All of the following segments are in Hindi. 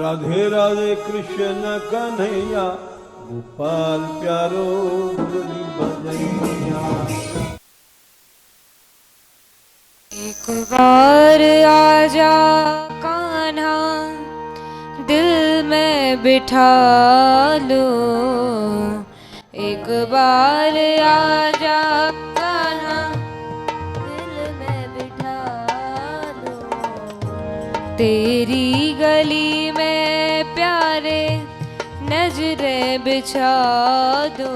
राधे राधे कृष्ण कन्हैया गोपाल प्यारो मुरली बजैया। एक बार आजा कान्हा दिल में बिठा लो, एक बार आजा कान्हा दिल में बिठा लो, तेरी गली में प्यारे नजरें बिछा दो,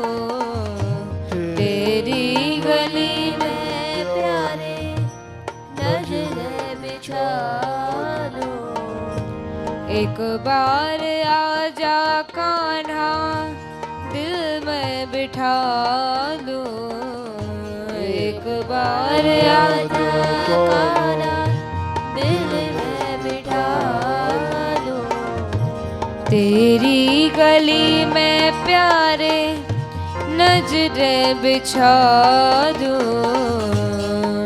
तेरी गली में प्यारे नजरें बिछा दो, एक बार आजा कान्हा दिल में बिठा लो, एक बार आजा कान्हा दिल में बिठा लो, तेरी गली में प्यारे नजरें बिछा दो,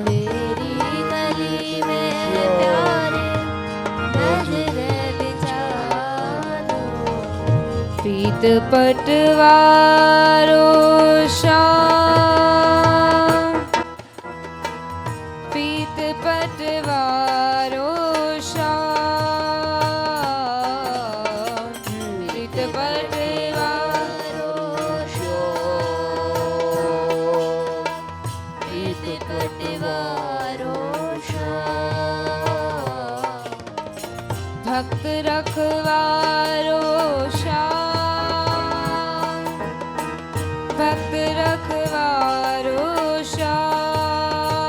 तेरी गली में प्यारे नजरें बिछा दो, पीत पटवारो श्याम, पीत पटवारो भक्त रखवारो श्याम, भक्त रखवारो श्याम,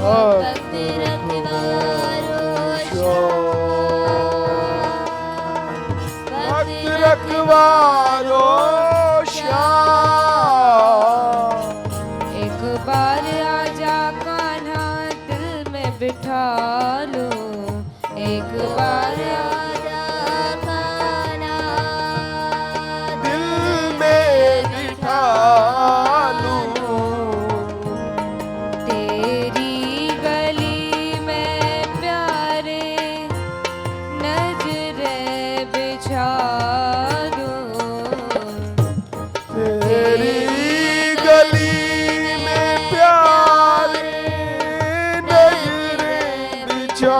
भक्त रखवारो श्याम, भक्त रखवारो श्याम, एक बार आजा कान्हा दिल में बिठा लो, एक बार आजा कान्हा दिल में बिठा लूं, तेरी गली में प्यारे नजरें बिछा दूं, तेरी गली में प्यारे नजरें बिछा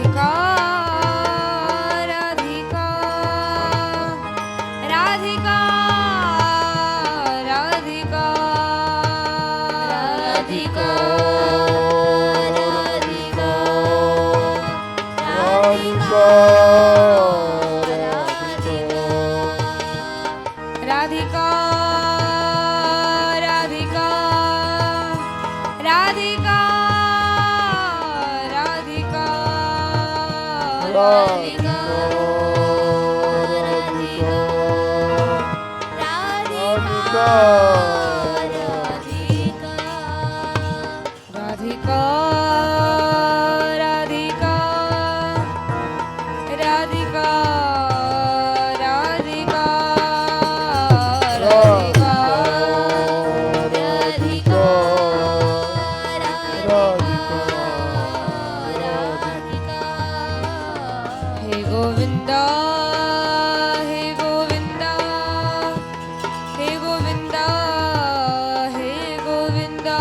राधिका राधिका राधिका राधिका राधिका राधिका राधिका राधिका राधिका गोविंदा हे गोविंदा हे गोविंदा हे गोविंदा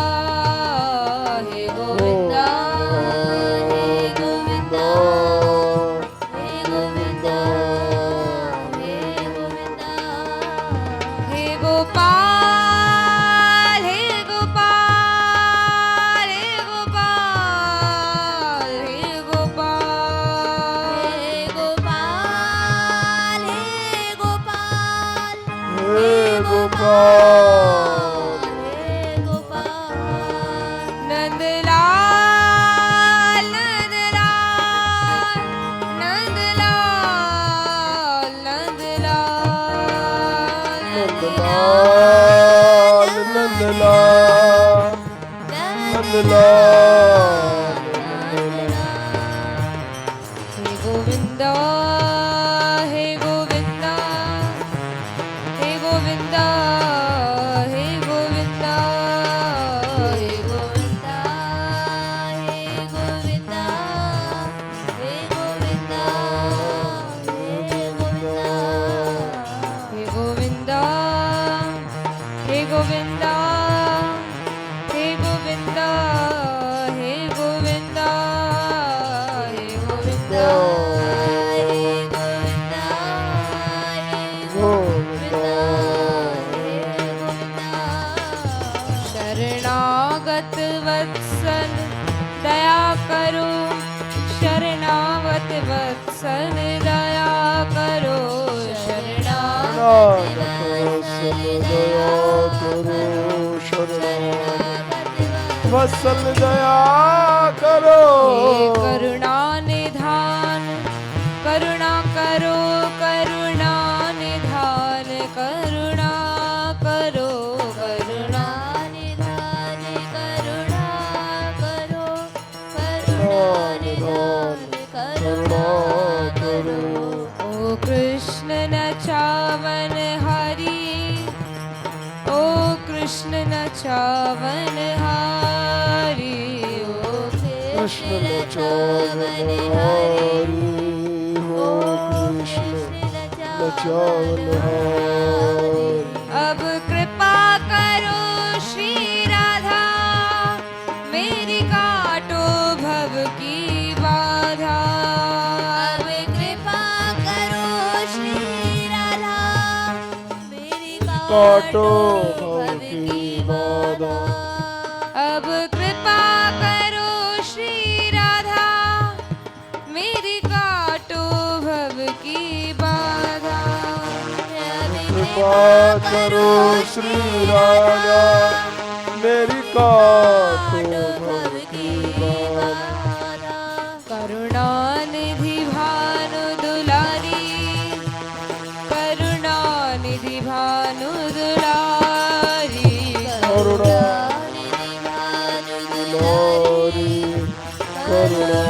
हे गोविंदा हे गोविंदा हे गोविंदा हे गोविंदा हे गोपाल हे गोपाल हे गोपाल हे गोपाल गोपाल हे गोपाल नंदलाल नंदलाल नंदलाल नंदलाल नंदलाल नंदलाल हे गोविंदा हे गोविंदा हे गोविंदा हे गोविंदा हे गोविंदा हे गोविंदा वत्सल दया करो शरणागत वत्सल दया करो हे करुणा निधान करुणा करो करुणा निधान करुणा करो करुणा निधान करुणा करो करुणा निधान करुणा करो ओ कृष्ण नचावन हरि ओ कृष्ण नचावन हरि ओ कृष्ण नचावन हरि हो कृष्ण नचावन हरि अब कृपा करो श्री राधा मेरी काटो भव की बाधा अब कृपा करो श्री राधा मेरी काटो भव की बाधा अब कृपा करो श्री राधा मेरी काटो भव की बाधा कृपा करो श्री राधा मेरी काटो भव की बाधा करुणा निधि भानु दुलारी करुणा निधि भानु दुलारी करुणा दुलारी करुणा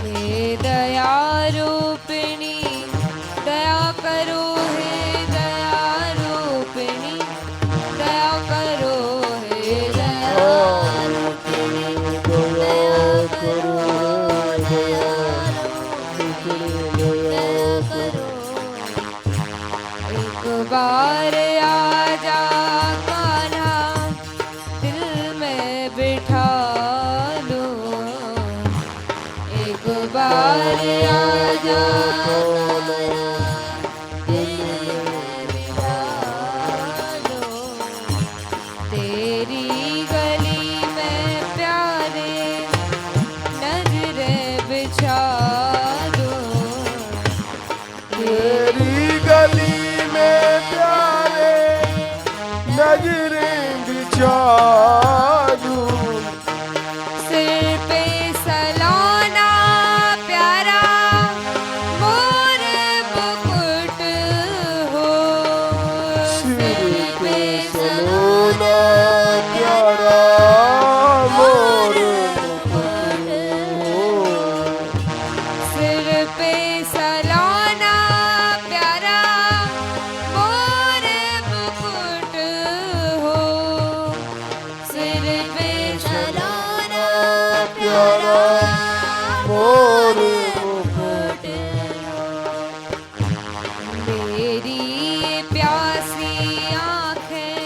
हे दया रूपिणी दया करो हे दया रूपिणी दया करो हे दया एक बार आजा कान्हा दिल में बिठा लो एक बार आजा कान्हा दिल में बिठा लो तेरी गली में प्यारे नजरें बिछा दो तेरी गली में प्यारे नजरें बिछा दूं सिर पे सलाना प्यारा मोर मुकुट हो सिर पे सलोना प्यारा मोर मुकुट हो सिर पे सलाना प्यारा मोर मुकुट हो सिर पे सलाना प्यारा मोर मुकुट मेरी ये प्यासी आँखें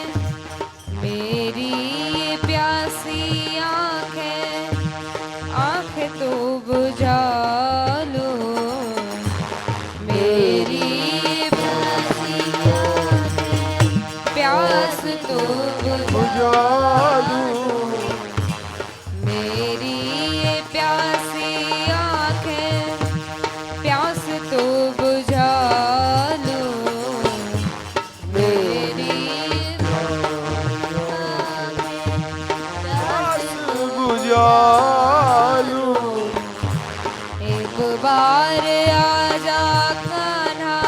मेरी ये प्यासी आँखें आँखें तो बुझा लो मेरी ये प्यासी आँखें प्यास तो बुझा बुझा दूं मेरी ये प्यासी आँखें प्यास तो बुझा लो मेरी प्यास बुझा दूं एक बार आजा कान्हा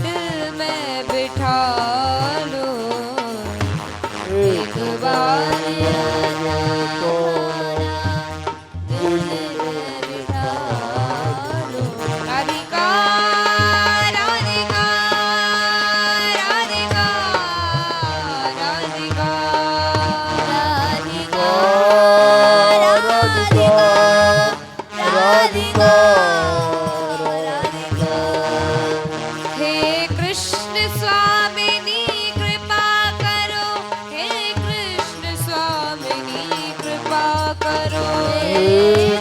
दिल में बिठा लो एक बार आजा कान्हा दिल में बिठा लो राधिका राधिका राधिका राधिका राधिका राधिका हे कृष्ण स्वामिनी कृपा करो हे कृष्ण स्वामिनी कृपा करो हे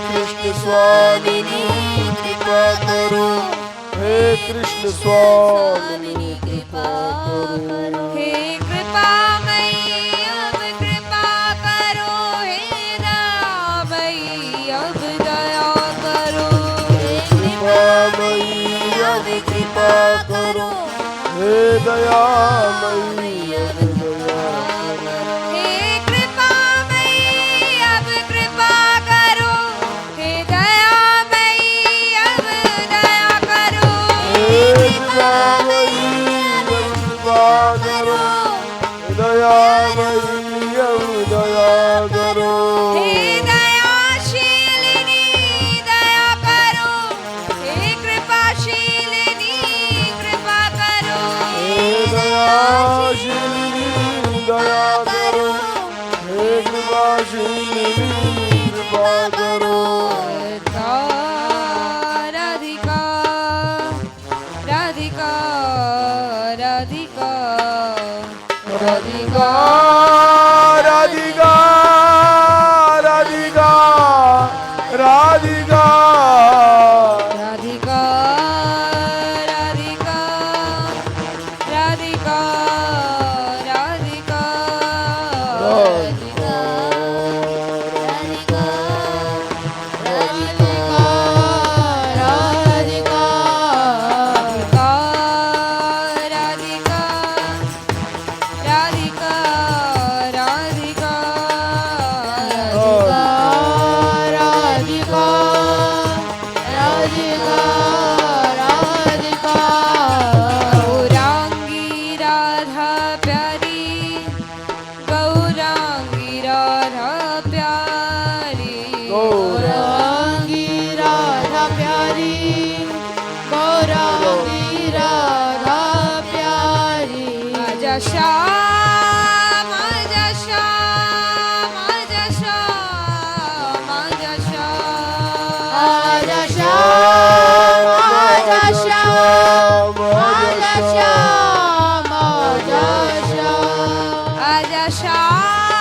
कृष्ण स्वामिनी कृपा करो हे कृष्ण स्वामिनी कृपा करो हे कृपा मई अब कृपा करो हे करो, हे दयामयी अब दया करो, हे कृपामयी अब कृपा करो, हे दयामयी अब दया करो, हे कृपामयी अब कृपा करो, दयामयी अब दया करो, हे दयाशीलिनी दया करो, हे कृपाशीलिनी कृपा करो, हे दयाशीलिनी दया करो, हे कृपाशीलिनी कृपा करो। राधिका राधिका राधिका राधिका राधिका राधिका राधिका राधिका राधिका राधिका राधिका राधिका गौरांगी राधा प्यारी, गौरांगी राधा प्यारी, गौरांगी राधा प्यारी, गौरांगी राधा प्यारी, आजा श्याम आजा श्याम आजा श्याम आजा श्याम आजा श्याम आजा श्याम आजा श्याम आजा श्याम आजा श्याम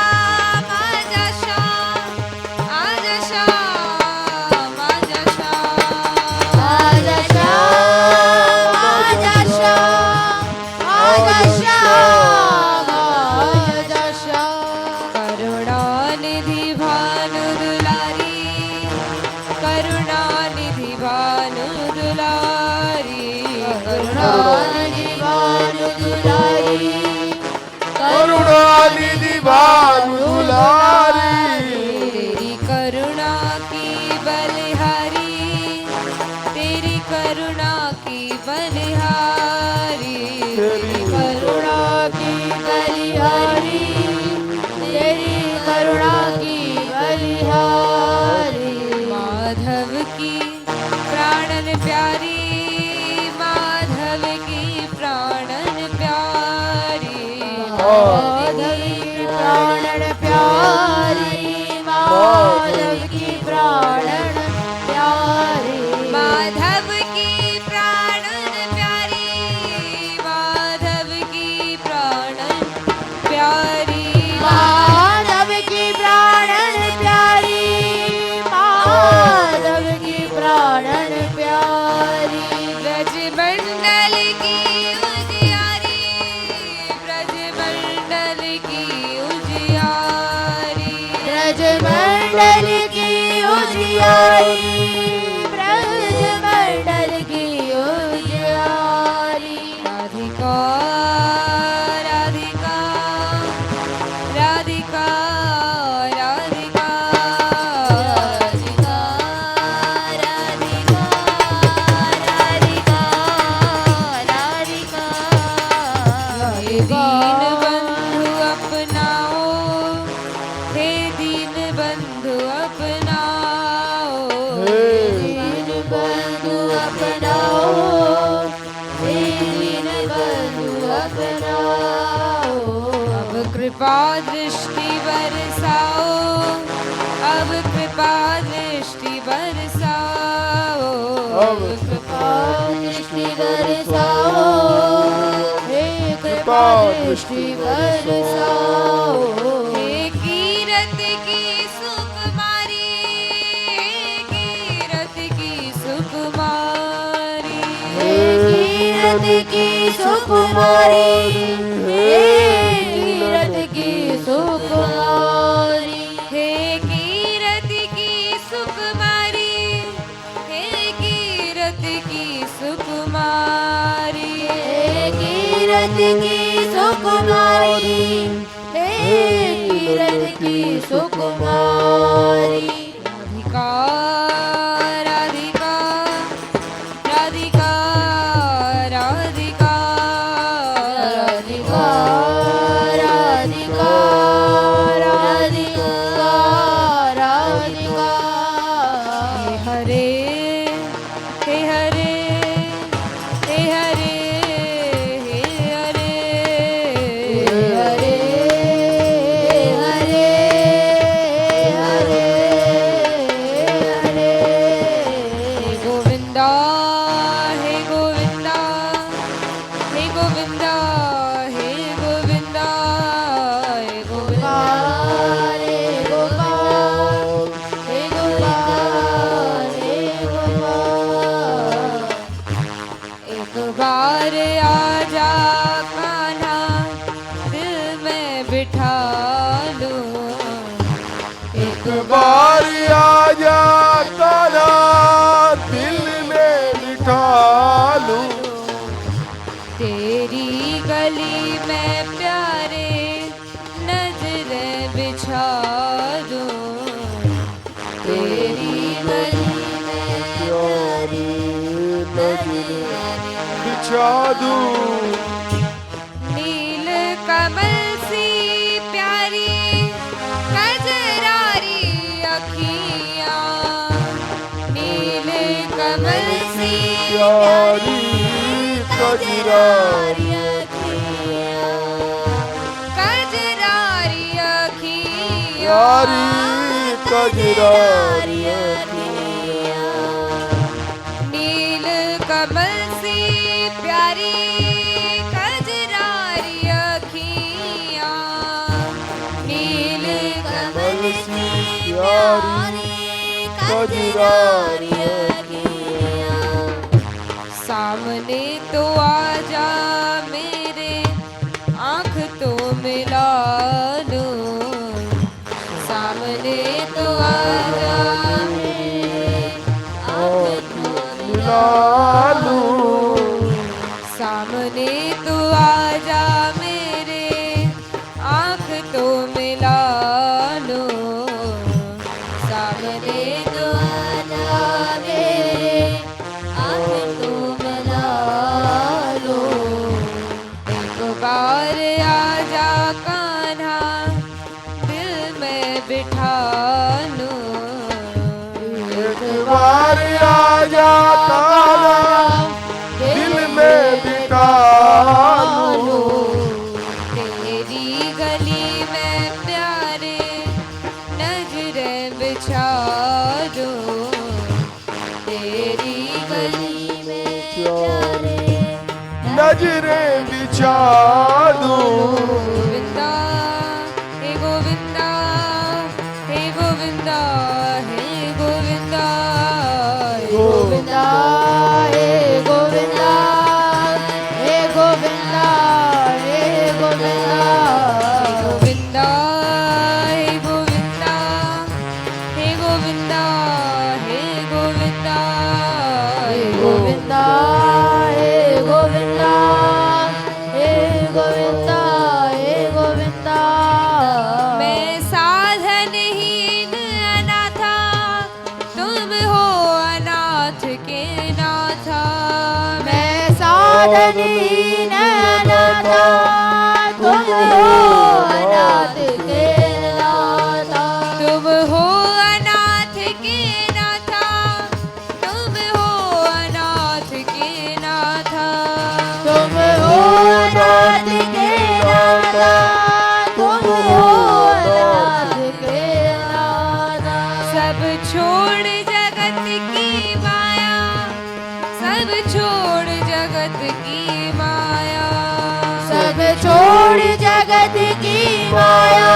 आजा श्याम आजा श्याम आजा श्याम आजा श्याम आजा श्याम आजा श्याम आजा श्याम करुणानिधि भानु दुलारी, करुणानिधि भानु दुलारी, करुणानिधि भानु दुलारी, करुणानिधि भानु दुलारी, तेरी करुणा की बलिहारी, तेरी करुणा की बलिहारी, तेरी करुणा की बलिहारी, तेरी करुणा की बलिहारी, माधव की प्राणन प्यारी, माधव की प्राणन प्यारी, माधव की प्राणन प्यारी, माधव की प्राणन प्यारी, माधव की प्राणन प्यारी, माधव की प्राणन प्यारी, माधव की प्राणन प्यारी, माधव की प्राणन प्यारी, ब्रज मंडल की उजियारी, ब्रज मंडल की उजियारी, ब्रज मंडल की उजियारी, ब्रज मंडल की उजियारी, राधिका राधिका राधिका राधिका राधिका राधिका राधिका राधिका हे दीन बंधु अपनाओ, हे दीन बंधु अपनाओ, हे दीन बंधु अपनाओ, हे दीन बंधु अपनाओ, अब कृपा दृष्टि बरसाओ, अब कृपा दृष्टि बरसाओ, अब कृपा दृष्टि बरसाओ, हे कृपा दृष्टि बरसाओ, हे कीरत की सुकुमारी, हे कीरत की सुकुमारी, हे कीरत की सुकुमारी, हे कीरत की सुकुमारी, हे कीरत की सुकुमारी, हे कीरत की सुकुमारी, कीरत की सुकुमारी हे कीरत की सुकुमारी राधिका राधिका राधिका राधिका राधिका राधिका राधिका राधिका हे हरे हे हरे हे हरे हे हरे हरे हरे हरे हरे हे गोविंदा हे गोविंदा हे गोविंदा हे गोविंदा हे गोविंदा हरे गोपाल हे गोपाल हे गोपाल एक बार आजा कान्हा दिल में बिठा लो एक बार आजा कान्हा दिल में बिठा लूं तेरी गली में प्यारे नजरें बिछा दूं तेरी गली में प्यारी नजरें बिछा दूं नील कमल सी प्यारी कजरारी अखियां नील कमल सी प्यारी कजरारी कजरारी अखियां प्यारी कजरारी नील कमल सी प्यारी कजरारी अखियां नील कमल सी प्यारी कजरारी सामने तो आजा मेरे आंख तो मिला लो सामने तो आजा मेरे आंख तो मिला लूं सामने तो आजा मेरे आंख तो मिला लो सामने तो आजा मेरे आंख तो मिला लो एक बार आजा कान्हा दिल में बिठा लो एक बार आजा कान्हा दिल में बिठा लूं तेरी गली में प्यारे नजरें बिछा दो तेरी गली में प्यारे नजरें बिछा दूं गोविंदा हे गोविंदा हे गोविंदा हे गोविंदा हे गोविंदा हे गोविंदा हे गोविंदा हे गोविंदा गोविंदा हे गोविंदा हे गोविंदा हे गोविंदा हे गोविंदा हे गोविंदा हे गोविंदा हे गोविंदा मैं साधनहीन अनाथा तुम हो अनाथ के नाथा मैं साधनहीन अनाथा तुम हो अनाथ के नाथा तुम हो अनाथ के नाथा तुम हो अनाथ के नाथा तुम हो अनाथ के नाथा तुम हो अनाथ के नाथा सब छोड़ जगत की माया सब छोड़ जगत की माया सब छोड़ जगत की माया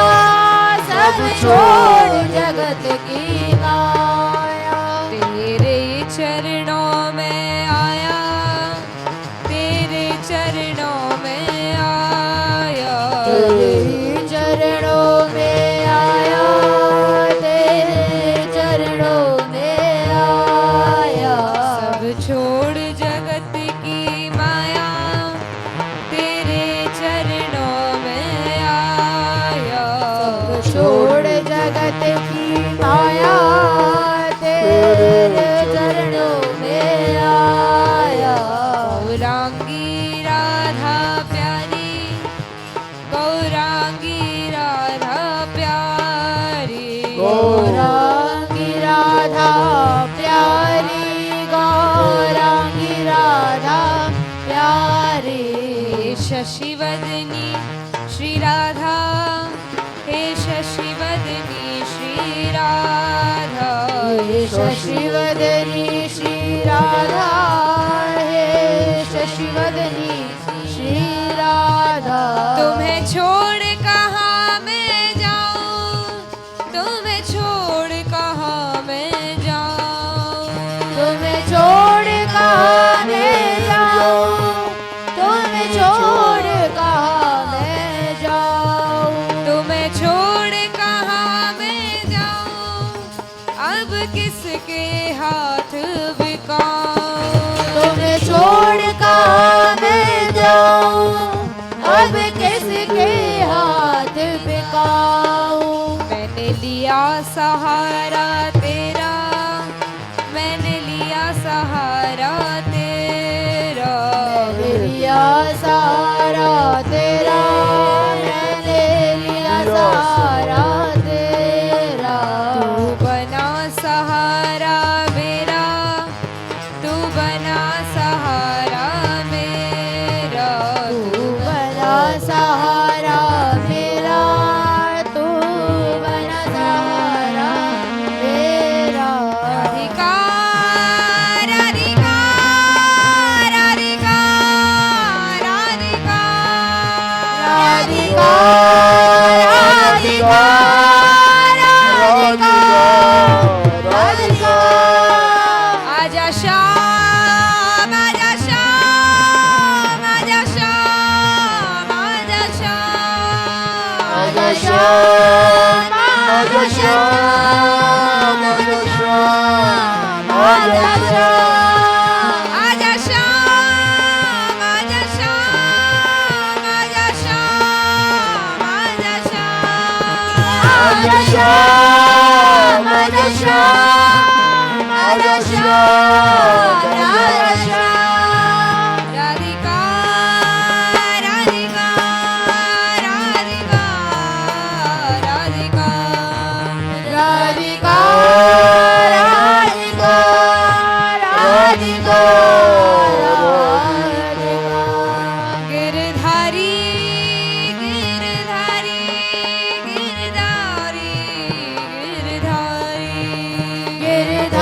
सब छोड़ जगत की माया तेरे चरणों में आया तेरे चरणों में आया तेरे चरणों में आया तेरे चरणों में आया सब छोड़ जगत की माया तेरे शशिवदनी श्री राधा, हे शशिवदनी श्री राधा। तुम्हें छोड़ कहाँ मैं जाऊं, तुम्हें छोड़ कहाँ मैं जाऊं, तुम्हें छोड़ कहाँ मैं जाऊं, तुम्हें छोड़ कहाँ मैं जाऊं, तुम्हें छोड़ कहाँ मैं जाऊं, अब किसके हाथ बिकाऊं, तुम्हें छोड़ कहाँ मैं जाऊं, अब किसके हाथ बिकाऊं। मैंने लिया सहारा तेरा, मैंने लिया सहारा तेरा, लिया सहारा तेरा, मैंने लिया सहारा तेरा। तू बना सहारा मेरा, तू बना सहारा मेरा, तू बना सहारा मेरा, तू बना सहारा मेरा। राधिका राधिका राधिका राधिका राधिका राधिका राधिका राधिका। आजा श्याम, आजा श्याम, आजा श्याम, आजा श्याम, आजा श्याम, आजा श्याम, आजा श्याम, आजा श्याम। आजा श्याम, आजा श्याम, आजा श्याम, आजा आजा श्याम, श्याम, आजा श्याम, आजा श्याम, आजा श्याम। राधिका राधिका राधिका राधिका राधिका राधिका राधिका राधिका। गिरधारी गिरधारी गिरधारी गिरधारी गिरधारी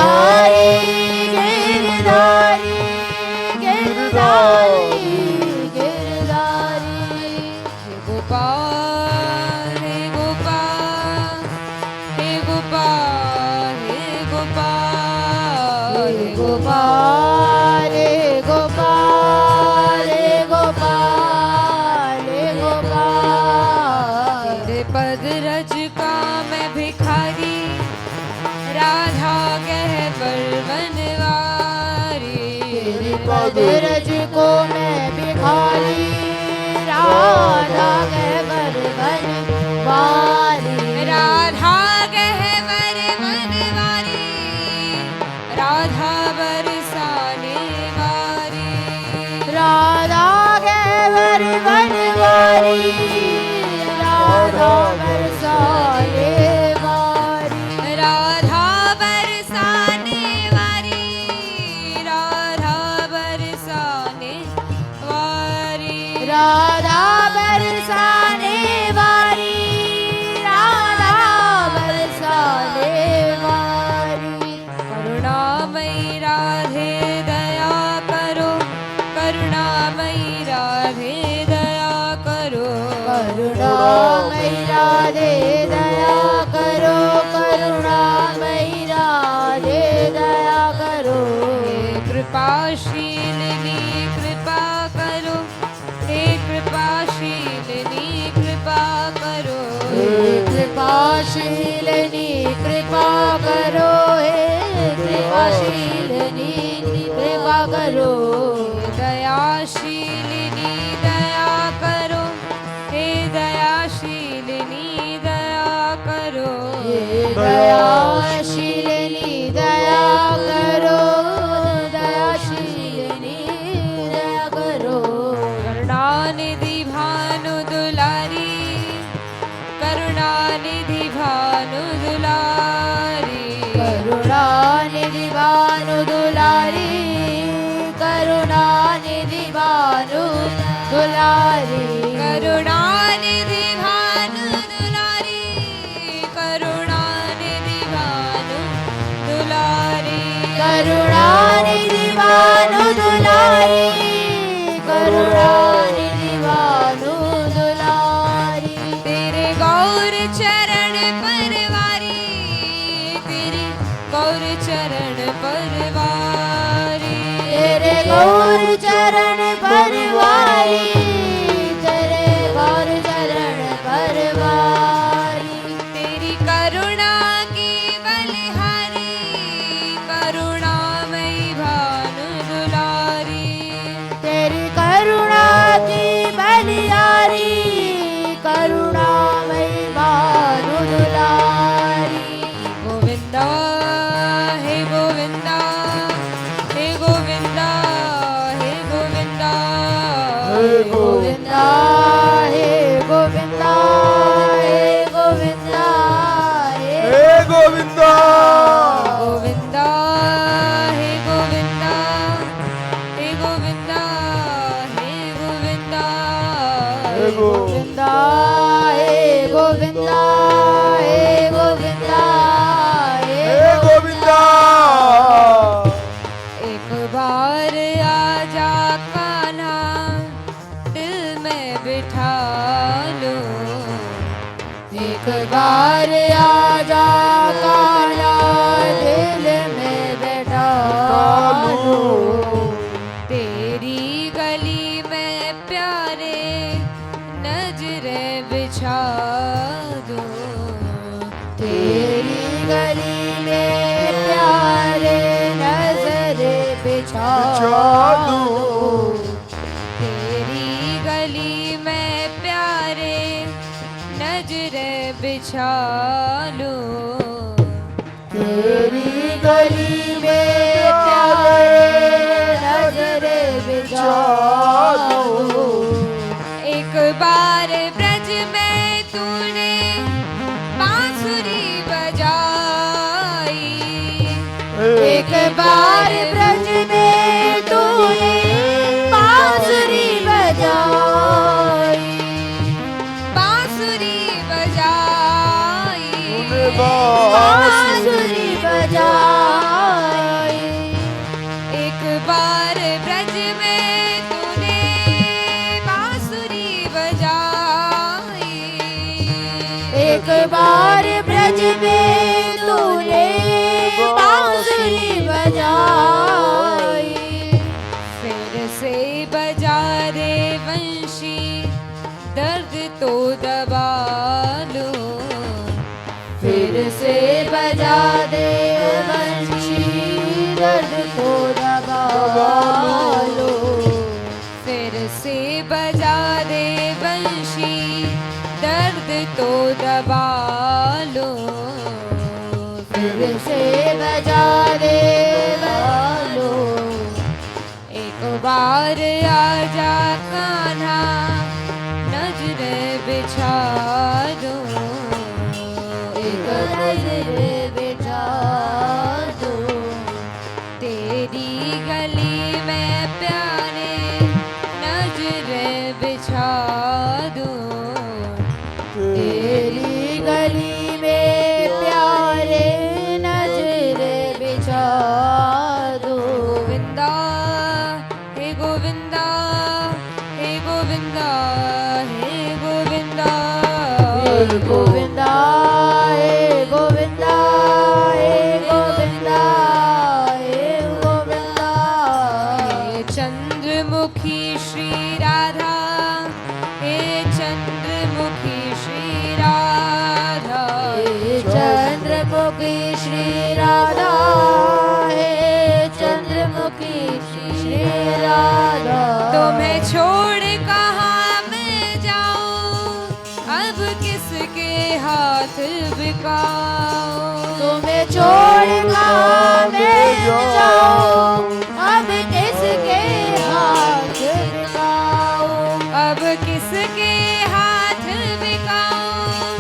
गिरधारी गिरधारी गिरधारी। गोपाल हे गोपाल हे गोपाल हे गोपाल हे हे गोपाल हे गोपाल हे गोपाल हे गोपाल। तेरे पद रज का मैं भिखारी, राधा कह पर बनवारी। तेरे पद रज को मैं भिखारी, राधा कह बर बनवारी। राधा कह बर बनवारी, राधा बरसाने वारी। राधा कह बर बनवारी, राधा बरसाने वारी। राधा बरसाने वारी, राधा बरसाने वारी। राधा बरसाने वारी, राधा बरसाने वारी। करुणामयी राधे दया करो, करुणामयी राधे दया करो। करुणामयी राधे दया करो, करुणामयी राधे दया करो। हे कृपाशीलिनी कृपा करो, हे कृपाशीलिनी कृपा करो। हे कृपाशीलिनी कृपा करो, हे कृपाशीलिनी कृपा करो। दयाशीलिनी दया करो, हे दयाशीलिनी दया करो। हे दयाशीलिनी दया करो, दयाशीलिनी दया करो। करुणानिधि भानु दुलारी, करुणानिधि भानु दुलारी। करुणानिधि भानु दुलारी, करुणानिधि भानु दुलारी। करुणानिधि भानु दुलारी, करुणानिधि भानु दुलारी। करुणानिधि भानु दुलारी करुणानिधि भानु दुलारी तेरे गौर चरण परवारी तेरे गौर चरण परवारी तेरे गौर चरण परवारी तेरे गौर चरण परवारी तेरी करुणा की बलिहारी करुणामयी भानु दुलारी तेरी करुणा की बलिहारी करुणामयी भानु दुलारी गोविंदा हे गोविंदा हे गोविंदा हे गोविंदा हे गोविंदा हे गोविंदा हे गोविंदा हे गोविंदा गोविंदा हे गोविंदा हे गोविंदा हे गोविंदा हे गोविंदा हे गोविंदा हे गोविंदा हे गोविंदा एक बार आजा कान्हा दिल में बिठा लो एक बार आजा कान्हा दिल में बैठा लो तेरी गली में प्यारे नजरें बिछा दो तेरी गली में प्यारे नजरे बिछा दो तेरी गली में प्यारे नजरें बिछा लो तेरी गली में प्यारे नजरे बिछा दो एक बार ब्रज में तूने बांसुरी बजाई एक बार ब्रज में तूने बांसुरी बजाई बांसुरी बजाई तूने बांसुरी बजाई एक बार ब्रज में तूने बांसुरी बजाई एक बार ब्रज में तूने बांसुरी बजाई फिर से बजा रे वंशी दर्द तो दबा लो फिर से बजा दे वंशी दर्द को दबा लो फिर से बजा दे वंशी दर्द तो दबा लो फिर से बजा दे लो एक बार आजा कान्हा नजरें बिछा दो एक नजर बिछा दो तेरी गली में प्यारे नजरें बिछा दो तेरी गली में प्यारे नजर बिछा दो गोविंदा हे गोविंदा हे गोविंदा हे गोविंदा हे गोविंदा हे गोविंदा हे गोविंदा हे गोविंदा हे चंद्रमुखी श्री राधा हे चंद्रमुखी श्री राधा हे चंद्रमुखी श्री राधा हे चंद्रमुखी श्री राधा तुम्हें छोड़ कहाँ मैं जाऊं अब किसके हाथ बिकाऊं तुम्हें छोड़ कहाँ मैं जाऊं अब किसके हाथ बिकाऊं अब किसके हाथ बिकाऊं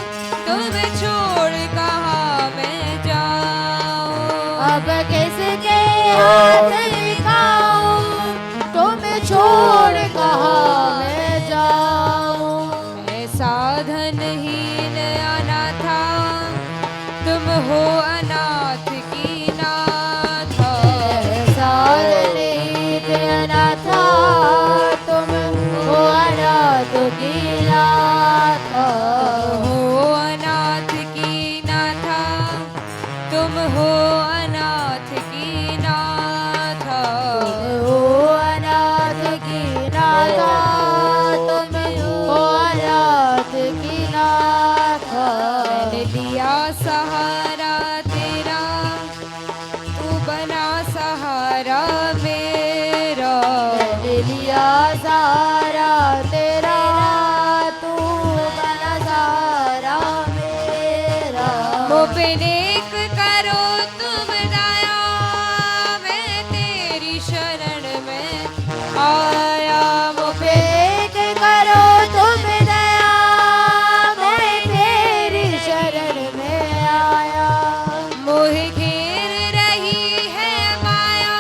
तुम्हें छोड़ कहाँ मैं जाऊं अब किसके हाथ बिकाऊं तुम्हें छोड़ कहाँ मैं जाऊं मैं साधनहीन अनाथा तुम हो अनाथ की नाथा हो अनाथ की नाथा, हो अनाथ की नाथा, तुम हो अनाथ की नाथा। मैंने लिया सहारा तेरा, तू बना सहारा मेरा। मैंने लिया सहारा तेरा, तू बना सहारा मेरा। मुझ पे नेक करो तुम दया, मैं तेरी शरण में आया। मुझ पे नेक करो तुम दया, मैं तेरी शरण में आया। मोह घेर रही है माया,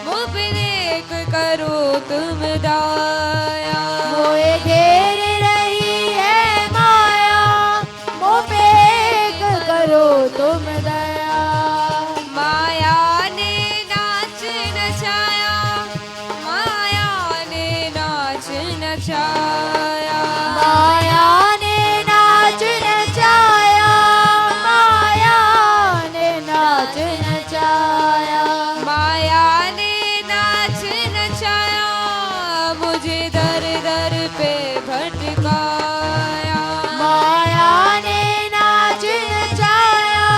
मुझ पे नेक करो तुम दया। मोहे घेर रही है माया, मोह पे एक करो तुम दया। माया ने नाच नचाया, माया ने नाच नचाया। माया ने नाच नचाया, माया ने नाच नचाया। माया ने नाच नचाया, मुझे दर दर पे भटकाया। माया ने नाच नचाया,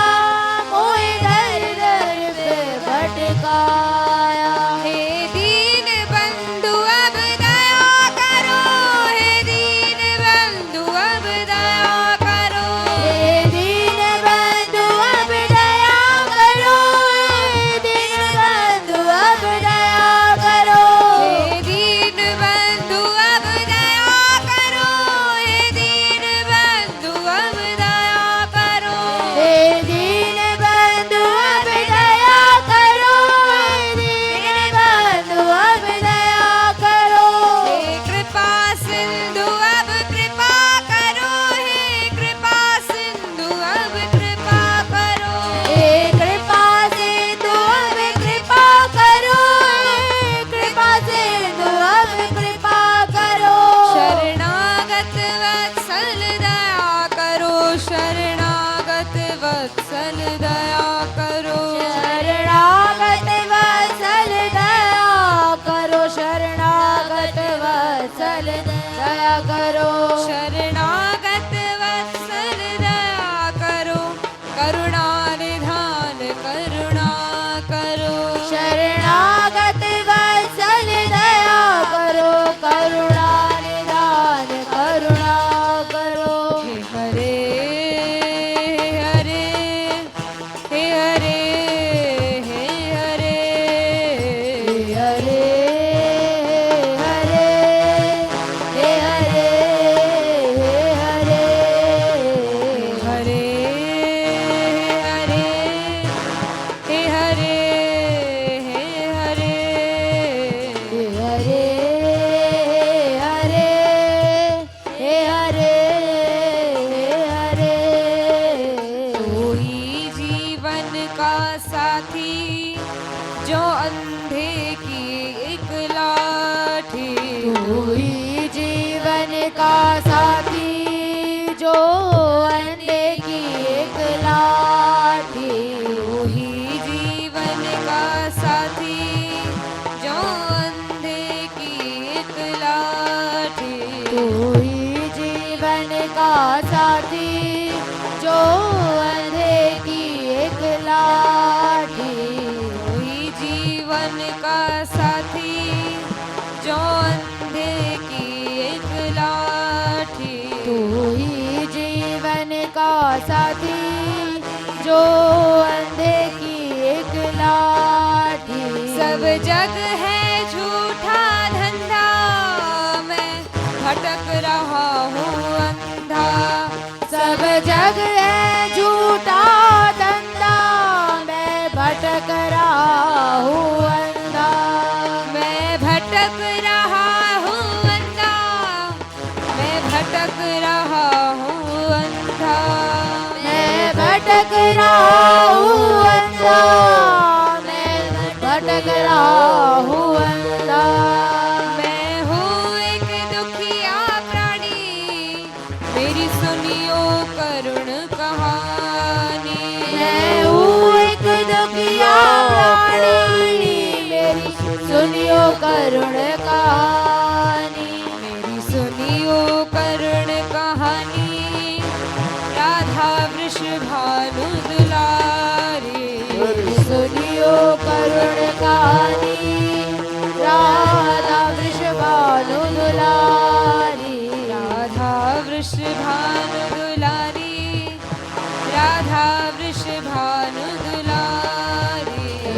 मोहे दर दर पे भटकाया। हे दीन बंधु अब दया करो, हे दीन बंधु अब दया करो। हे दीन बंधु अब दया करो, हे दीन बंधु अब दया करो। हे दीन बंधु अब दया करो, हे दीन बंधु अब दया करो। हे दीन बंधु अब दया करो, हे दीन बंधु अब दया करो। हे कृपा सिंधु अब कृपा करो, हे कृपा सिंधु अब कृपा करो। हे कृपा सिंधु अब कृपा करो, हे कृपा सिंधु अब कृपा करो। शरणागत वत्सल दया करो, शरणागत वत्सल दया करो। शरणागत वत्सल दया करो, शरणागत वत्सल दया करो। शरणागत वत्सल दया करो, करुणा निधान करुणा करो। शरणागत वत्सल दया करो, करुणा निधान करुणा करो। हे हरे हरे, हे हरे हे हरे, हे हरे हरे, हे हरे हरे, हरे हरे, हे हरे हे हरे। हे हरे हरे, हे हरे हरे। तू ही जीवन का साथी, जो अंधे की एक लाठी। तू ही जीवन का साथी, जो अंधे की एक लाठी। तू ही जीवन का साथी, जो अंधे की एक लाठी। तू ही जीवन का साथी, जो अंधे की एक लाठी। तू ही जीवन का साथी, जो अंधे की एक लाठी। तू ही जीवन का साथी, जो अंधे की एक लाठी। सब जग है झूठा धंधा, मैं भटक रहा हूँ अंधा। सब जग है झूठा धंधा, मैं भटक रहा हूँ अंधा। मैं भटक रहा हूँ अंधा, मैं भटक रहा हूँ अंधा। मैं भटक रहा हूँ अंधा, मैं भटक रहा हूँ अंधा। मैं हूँ एक दुखिया प्राणी, मेरी सुनियो करुण कहानी। मैं हूँ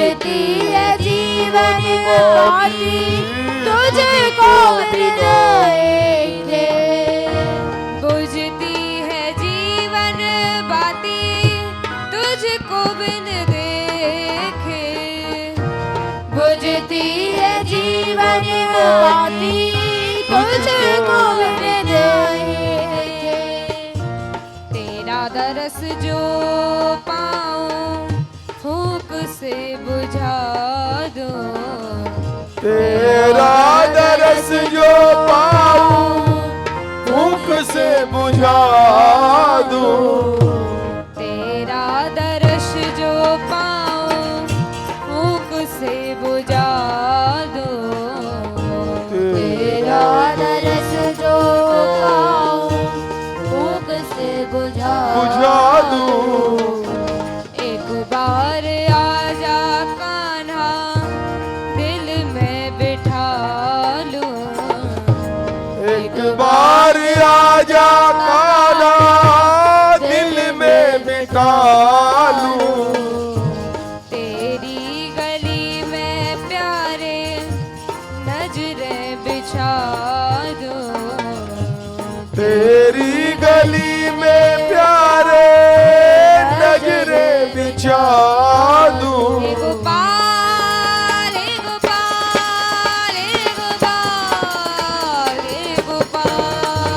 बुझती है जीवन बाती तुझको बिन देखे। बुझती है जीवन बाती तुझको बिन देखे। बुझती है जीवन बाती तुझको बिन देखे। तेरा दरस जो पाऊं फूंक से बुझा दूं। तेरा दरस जो पाऊं फूंक से बुझा दूं। तेरा दरस जो पाऊं फूंक से बुझा दूं। तेरा दरस जो पाऊं फूंक से बुझा दूं। एक बार आजा कान्हा दिल में बिठा लूं। एक बार आजा कान्हा दिल में बिठा लूं। तेरी गली में प्यारे नजरें बिछा दूं। तेरी गली में प्यारे नजरें बिछा दूं। हे गोपाल हे गोपाल हे गोपाल हे गोपाल।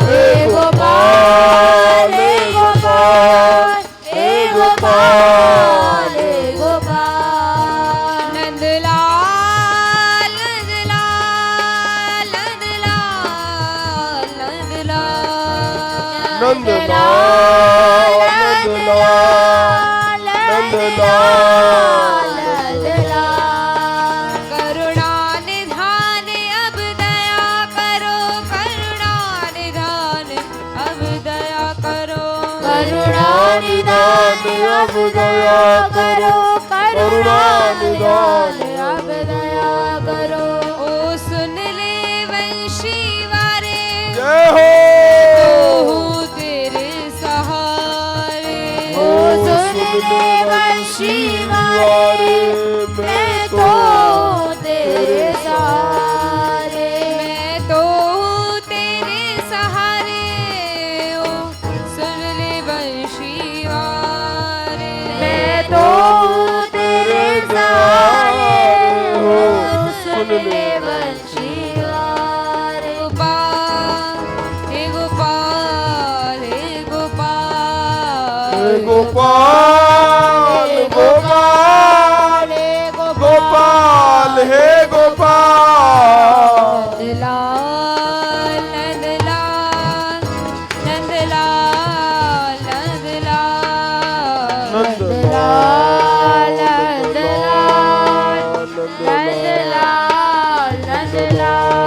हे गोपाल हे गोपाल हे गोपाल हे गोपाल। नंदलाल नंदलाल नंदलाल नंदलाल। नंदलाल नंदलाल नंदलाल करुणा निधान अब दया करो। करुणा निधान अब दया करो। करुणा निधान अब दया करो। करुणा निधान अब दया करो। ओ सुन ले वंशी वारे जय हो। हूँ तेरे सहारे। ओ सुन ले वंशी वारे मैं तो तेरे सहारे। मैं तो हूँ तेरे सहारे। ओ सुन ले वंशी वारे। मैं तो तेरे सहारे हो सुन ले वंशी वारे। गोपाल हे गोपाल हे गोपाल। हे गोपाल गोपाल गोपाल हे गोपाल। नंदलाल नंदलाल नंदलाल नंदलाल। नंदलाल नंदलाल नंदलाल नंदलाल।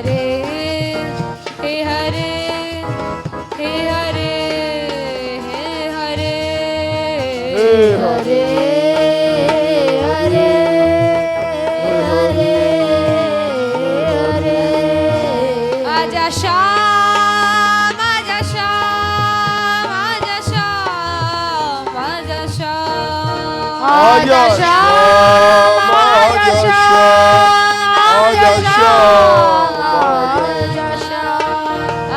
हे हरे हे हरे हे हरे हे हरे। हरे हरे हरे हरे। आजा श्याम आजा श्याम आजा श्याम आजा श्याम। आजा श्याम आजा श्याम आजा श्याम आजा श्याम।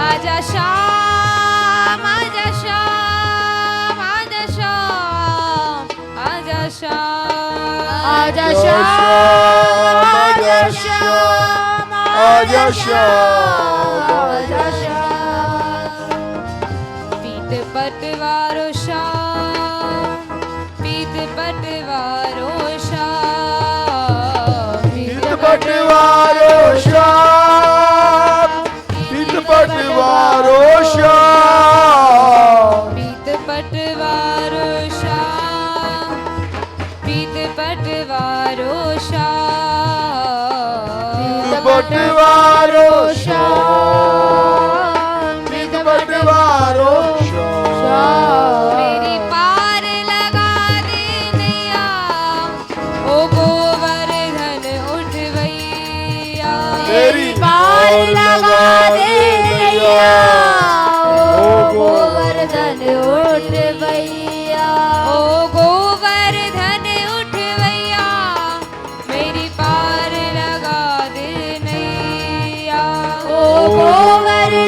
आजा श्याम आजा श्याम आजा श्याम आजा श्याम। आजा श्याम आजा श्याम आजा श्याम आजा श्याम। पीत पटवारो श्याम पीत पटवारो श्याम। पीत पटवारो श्याम पीत पटवारो श्याम। पीत पटवारो श्याम पीत पटवारो श्याम। पीत पटवारो श्याम पीत पटवारो श्याम। मेरी पार लगा दे नैया ओ गोवर्धन उठवैया। मेरी पार लगा दे नैया ओ गोवर्धन उठ भैया। ओ गोवर्धन उठ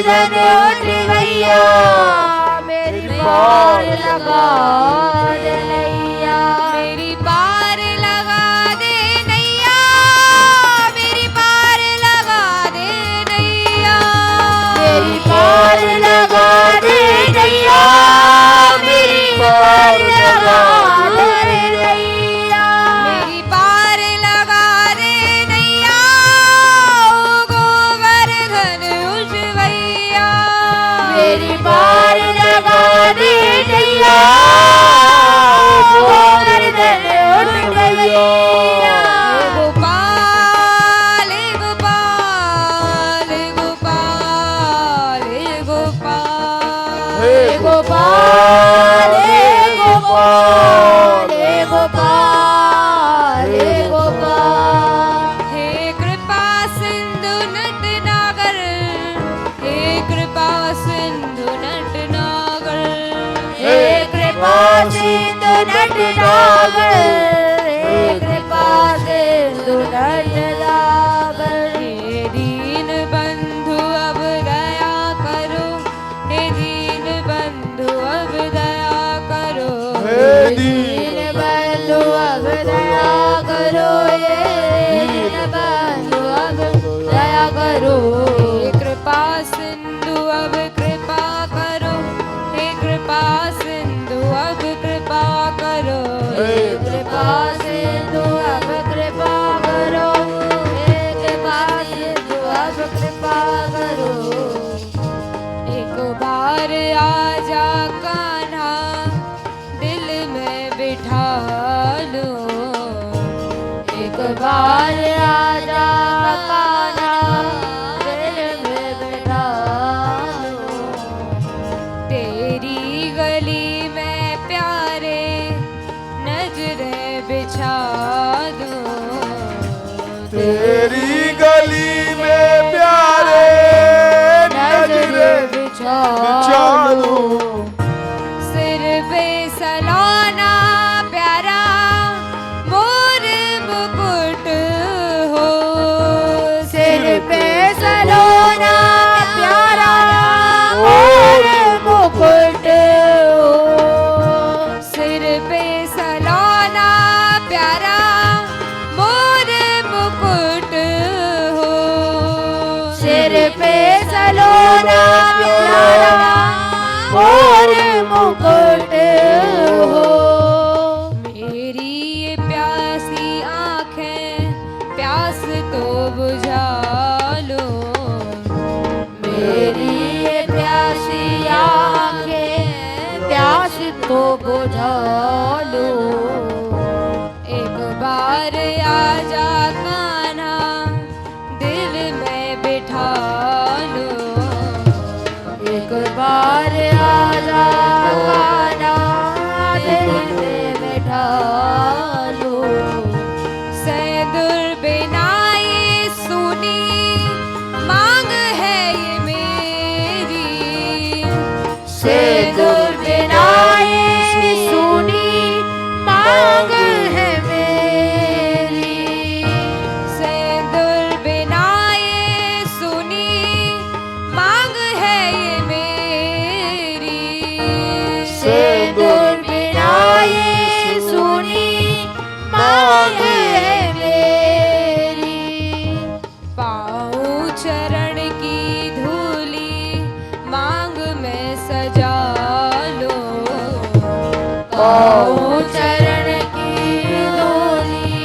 गोवर्धन उठ गैया मेरी पार लगा दे नैया मेरी पार लगा दे नैया मेरी पार लगा दे नैया मेरी पार लगा दे नैया मेरी पार लगा दे नैया मेरी पार लगा दे नैया ओ गोवर्धन उठ गैया मेरी पार लगा दे नैया गोवर्धन उठ गैया गोपाल गोपाल गोपाल गोपाल हे गोपाल गोपाल गोपाल गोपाल हे कृपा सिंधु नट नागर हे कृपा सिंधु नट नागर हे कृपा सिंधु नट नागर हे कृपा सिंधु नट नागर हे दीन बंधु अब दया करो हे दीन बंधु अब दया करो हे दीन बंधु अब दया करो हे दीन बंधु अब दया करो हे कृपा सिंधु अब कृपा करो हे कृपा सिंधु अब कृपा करो हे कृपा सिंधु अब कृपा करो हे कृपा सिंधु अब कृपा करो एक बार आजा कान्हा दिल में बिठा लो एक बार आजा कान्हा दिल में बैठा लो तेरी गली में प्यारे नजरें बिछा दो तेरी गली में प्यारे नजरे बिछा बिछा दूं सिर पे सलाना प्यारा मोर मुकुट हो सिर पे सलोना प्यारा और मुकुट हो सिर पे सलाना प्यारा मोर मुकुट हो सिर पे सलोना प्यारा और मुकुट हो मेरी ये प्यासी आंखें प्यास तो बुझा लो मेरी ये प्यासी आंखें प्यास तो बुझा लो एक बार आजा कान्हा दिल में बिठा लो एक बार आजा कान्हा दिल में बैठा लो सैदुर बिना ये सुनी मांग है ये मेरी से दूर बिना ये सुनी मांग है मेरी सैदुर बिना ये सुनी मांग है ये मेरी से दूर बिना ये सुनी मांग है मेरी पाऊं चरण की धूली मांग में सजा लो पाऊं चरण की धूली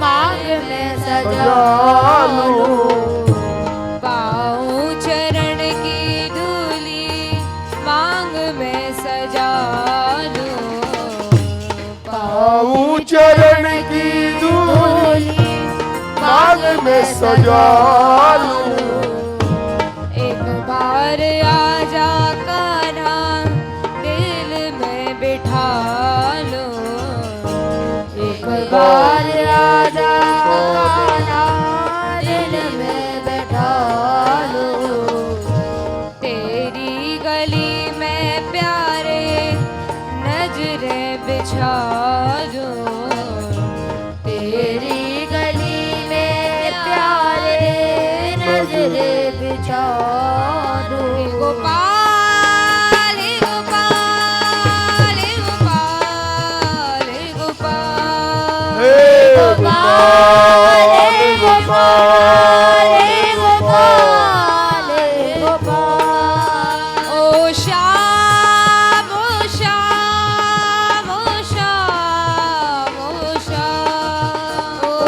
मांग में सजा लो पाऊं चरण की धूली मांग में सजा लो पाऊं चरण की धूली मांग में सजा लूं एक बार आजा कान्हा दिल में बिठा लो एक बार आजा कान्हा दिल में बैठा लो तेरी गली में प्यारे नजरें बिछा दो तेरी गली में प्यारे नजरे बिछा दूं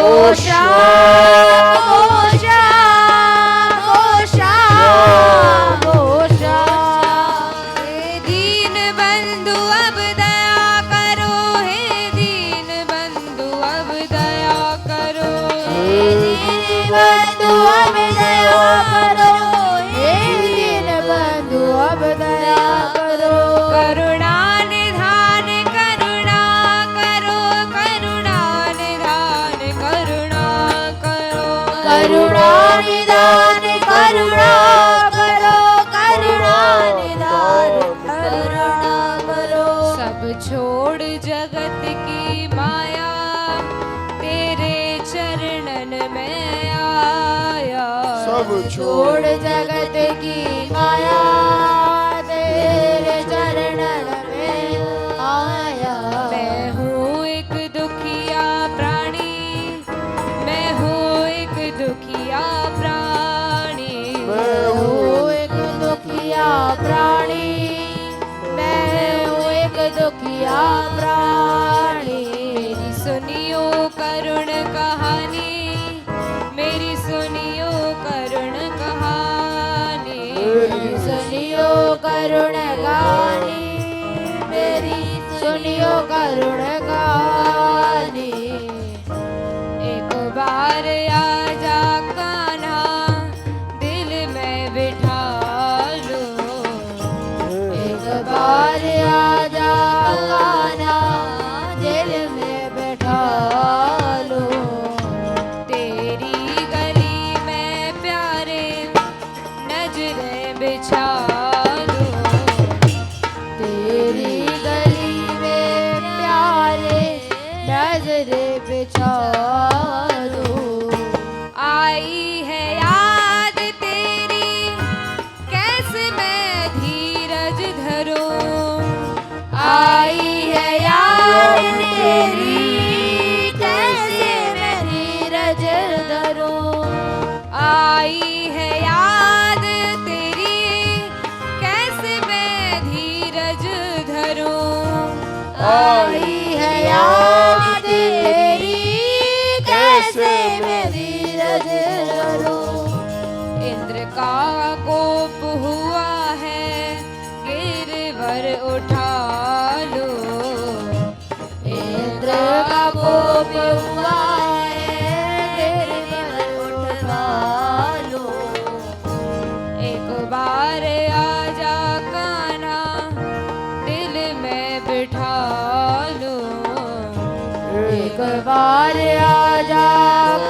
ओ श्याम ओ श्याम ओ श्याम ओ श्याम। हे दीन बंधु अब दया करो, हे दीन बंधु अब दया करो। हे दीन बंधु अब दया करो, हे दीन बंधु अब दया करो। करुणा निधान करुणा करो, करुणा निधान करुणा करो। करुणा निधान करुणा करो, करुणा निधान करुणा करो। सब छोड़ जगत की माया, तेरे चरणन में आया। सब छोड़ जगत की माया, तेरे चरणन में आया। मैं हूँ एक दुखिया प्राणी, मैं हूँ एक दुखिया प्राणी। मैं हूँ एक दुखिया प्राणी, मैं हूँ एक दुखिया प्राणी। मेरी सुनियो करुण कहानी, मेरी सुनियो करुण कहानी। मेरी सुनियो करुण कहानी, मेरी सुनियो करुण कहानी। एक बार आजा कान्हा, दिल में बिठा लो। एक बार आजा कान्हा, दिल में बैठा लो। तेरी गली में प्यारे नजरें बिछा लो। तेरी गली में प्यारे नजरे बिछा दो। आई है याद तेरी, कैसे मैं धीरज धरूं। आई है याद तेरी, कैसे मैं धीरज धरूं। आई है याद तेरी, कैसे मैं धीरज धरूं। आई है याद तेरी, कैसे मैं धीरज धरूं। इंद्र का कोप हुआ है, गिरवर उठा लो। इंद्र का कोप हुआ है, गिरवर उठा लो। एक बार आजा कान्हा, दिल में बिठा लो। एक बार आजा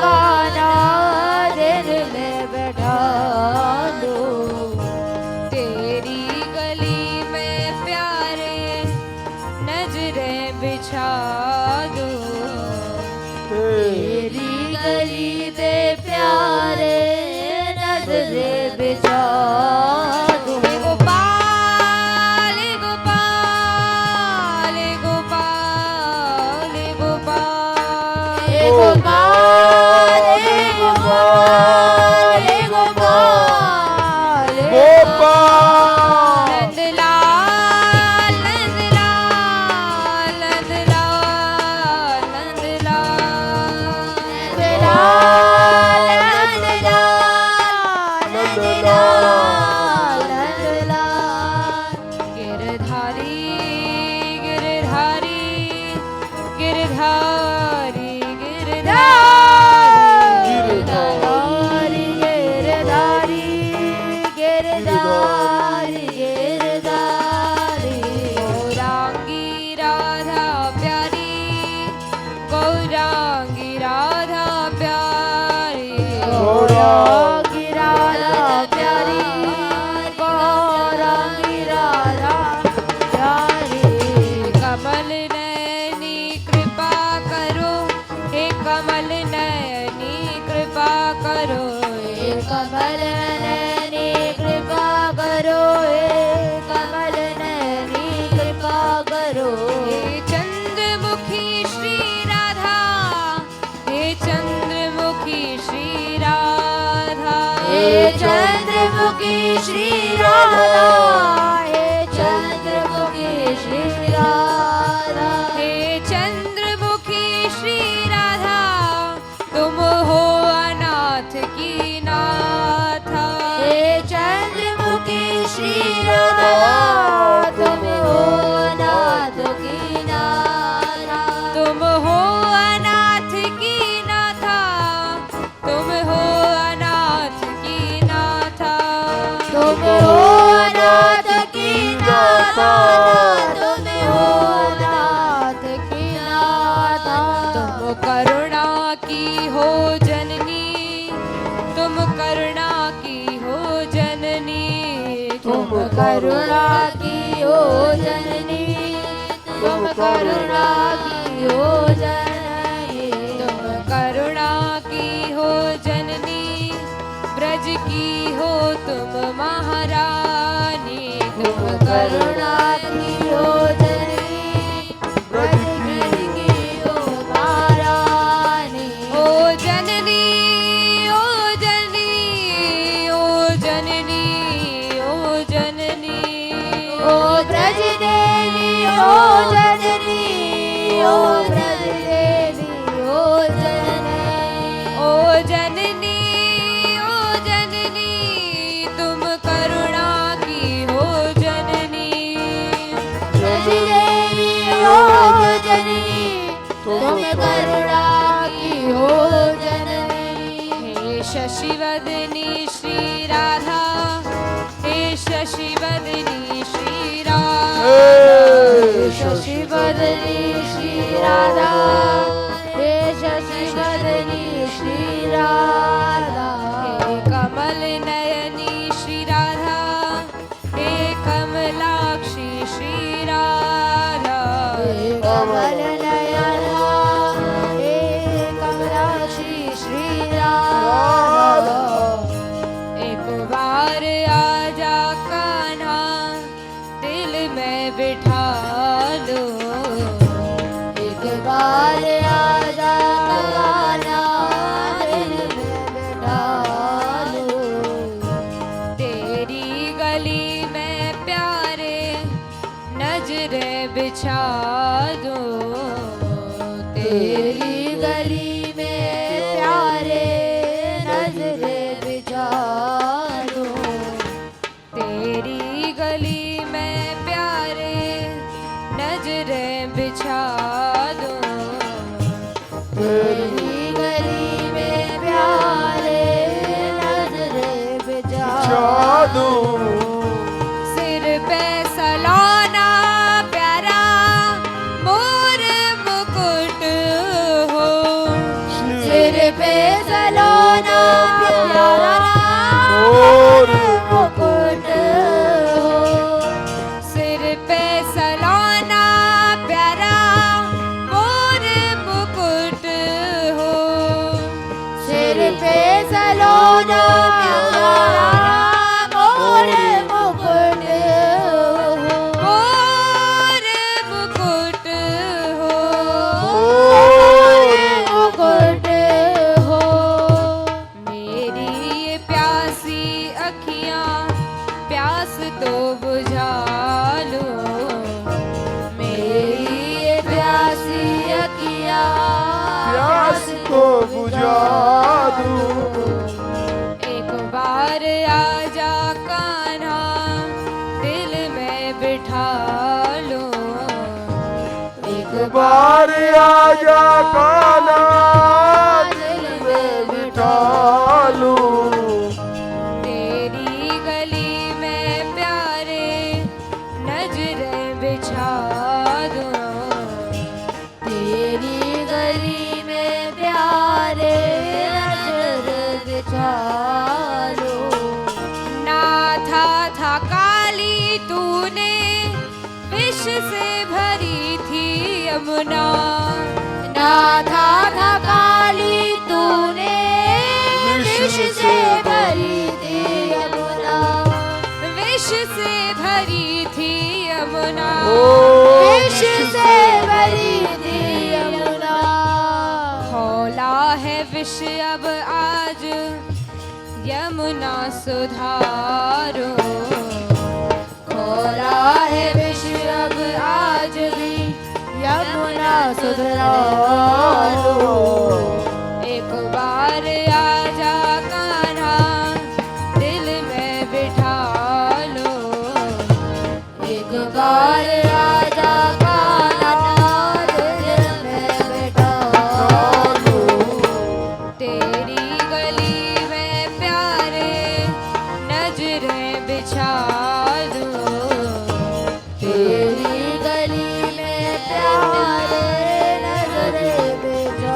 कान्हा, दिल में बैठा लो। तेरी गली में प्यारे नजरें बिछा दो। तेरी गली में प्यारे नजरे बिछा दो। हे गोपाल हे गोपाल हे गोपाल हे गोपाल। हे गोपाल हे गोपाल हे गोपाल हे गोपाल नंदलाल नंदलाल नंदलाल नंदलाल। गिरधारी गिरधारी गिरधारी गिरधारी। गौरांगी राधा प्यारी, गौरांगी राधा प्यारी। गौरांगी राधा प्यारी, गौरांगी राधा प्यारी। कमल नयनी कृपा करो, हे कमल नयनी कृपा करो। हे कमल नयनी कृपा करो, हे कमल नयनी कृपा करो। हे चंद्रमुखी श्री राधा, हे चंद्रमुखी श्री राधा। हे चंद्रमुखी श्री राधा, हे चंद्रमुखी श्री राधा। हे चंद्रमुखी श्री राधा, की हो जननी, तुम करुणा की हो जननी, तुम करुणा की हो जननी, तुम करुणा की हो जननी, तुम करुणा की हो जननी, ब्रज की हो तुम महारानी, तुम करुणा की हो जननी, ब्रज की हो महारानी। ओ जननी, ओ जननी, ओ जननी, ओ जननी, ओ ब्रज देवी ओ जननी, ओ ब्रज देवी ओ जननी, ओ जननी, ओ जननी, तुम करुणा की हो जननी, ब्रज देवी ओ जननी, तुम करुणा की हो जननी। हे शशिवदनी श्री राधा, हे शशिवदनी श्री राधा, हे शशिवदनी श्री राधा, हे शशिवदनी श्री राधा, हे कमल नयनी श्री राधा, हे कमलाक्षी श्री राधा, हे कमल नयना, हे कमलाक्षी श्री राधा। एक बार आजा कान्हा, दिल में बिठा लो, एक बार आजा कान्हा, दिल में बिठा लो, तेरी गली में प्यारे नजरें बिछा दो, तेरी गली में प्यारे नजरे बिछा दो, तेरी गली में प्यारे नजरें बिछा दो, तेरी गली में प्यारे नजरे बिछा जादू सिर पे सलोना प्यारा मोर मुकुट हो, सिर पे सलोना प्यारा मोर मुकुट हो, सिर पे सलोना प्यारा मोर मुकुट हो, सिर पे सलोना प्यारा मोर मुकुट हो, मोर मुकुट हो, मोर मुकुट हो। मेरी ये प्यासी अखियां प्यास तो बुझा लो, मेरी ये प्यासी अखियाँ प्यास को बुझा दूं। एक बार आजा कान्हा, दिल में बिठा लो, एक बार आजा कान्हा, दिल में बिठा लूं। तेरी गली में प्यारे नजरें बिछा दो, तेरी गली में प्यारे नजर बिछा लो, ना था काली तूने विष से भरी थी यमुना, ना था काली तूने विष से भरी थी यमुना, विष से भरी थी यमुना, विष से भरी थी यमुना, खौला है विष अब आज यमुना सुधारो, खोला है विष अब आज भी यमुना सुधरो, एक बार आजा कान्हा, दिल में बिठा लो, एक बार आजा कान्हा, दिल में बैठा लो, तेरी गली में प्यारे नजरें बिछा दो, तेरी गली में प्यारे नजरे बिछा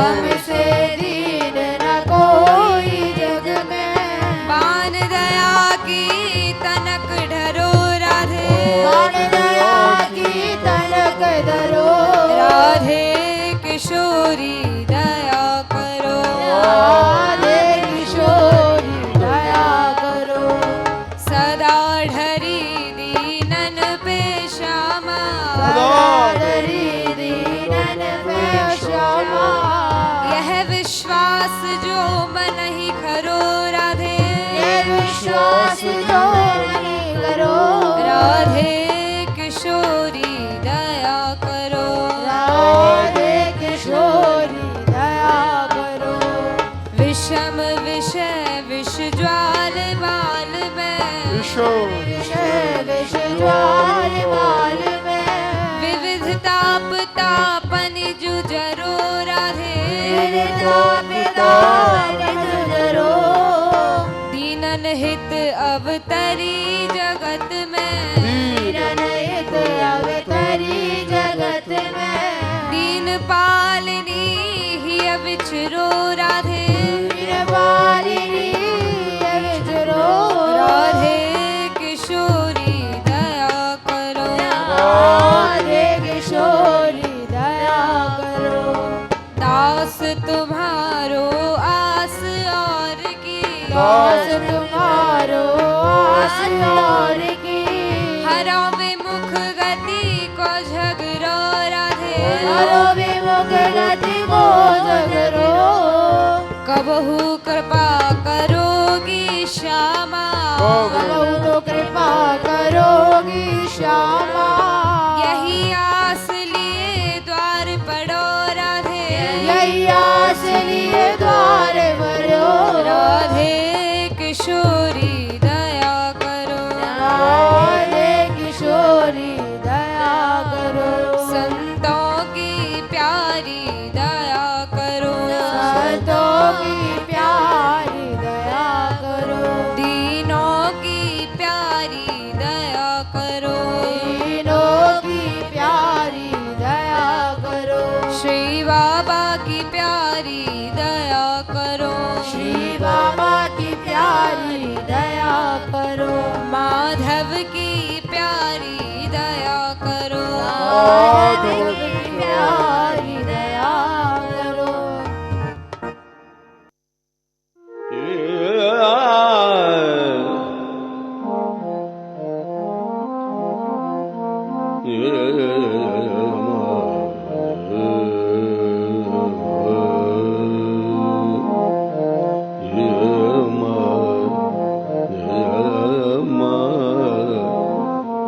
हमसे दीन न कोई जग में। बान दया की तनक ढरो राधे, बान दया की तनक धरो, राधे किशोरी दया करो, राधे किशोरी दया करो। सदा ढरी दीनन पे श्यामा, सदाधरी दीनन पे श्यामा। यह विश्वास जो मन ही खरो राधे, ये विश्वास जो नहीं करो, राधे किशोरी दया करो, राधे किशोरी दया करो। विषम विषय विष ज्वाल बाल में, विषय विष ज्वाल बाल में, विविध ताप तापन जुजरो राधे, पिता जरो। दीनन हित अवतरी जगत में, दीनहित अवतरी जगत में, दीन पालिनी ही विचरो राधे, दीनपालिनी विचरो। राधे किशोरी दया करो, राधे किशोरी दया करो। दास तुम्हारो आस और की, दास तुम्हारो आस और की, हरो विमुख गति को झगरो राधे, हरो विमुख गति को झगरो। कबहू कृपा करोगी श्यामा, कबहू तो कृपा करोगी श्यामा। यही आस लिए द्वार पड़ो राधे, यही आस लिए द्वार भरो, राधे किशोरी दया करो, राधे किशोरी दया करो। संतों की प्यारी दया करो, संतों की प्यारी दया करो, दीनों की प्यारी दया करो, दीनों की प्यारी दया करो। श्री बाबा की प्यारी दया करो, श्री बाबा की प्यारी दया करो, माधव की प्यारी दया करो, माधव की प्यारी दया करो।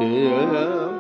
Yeah.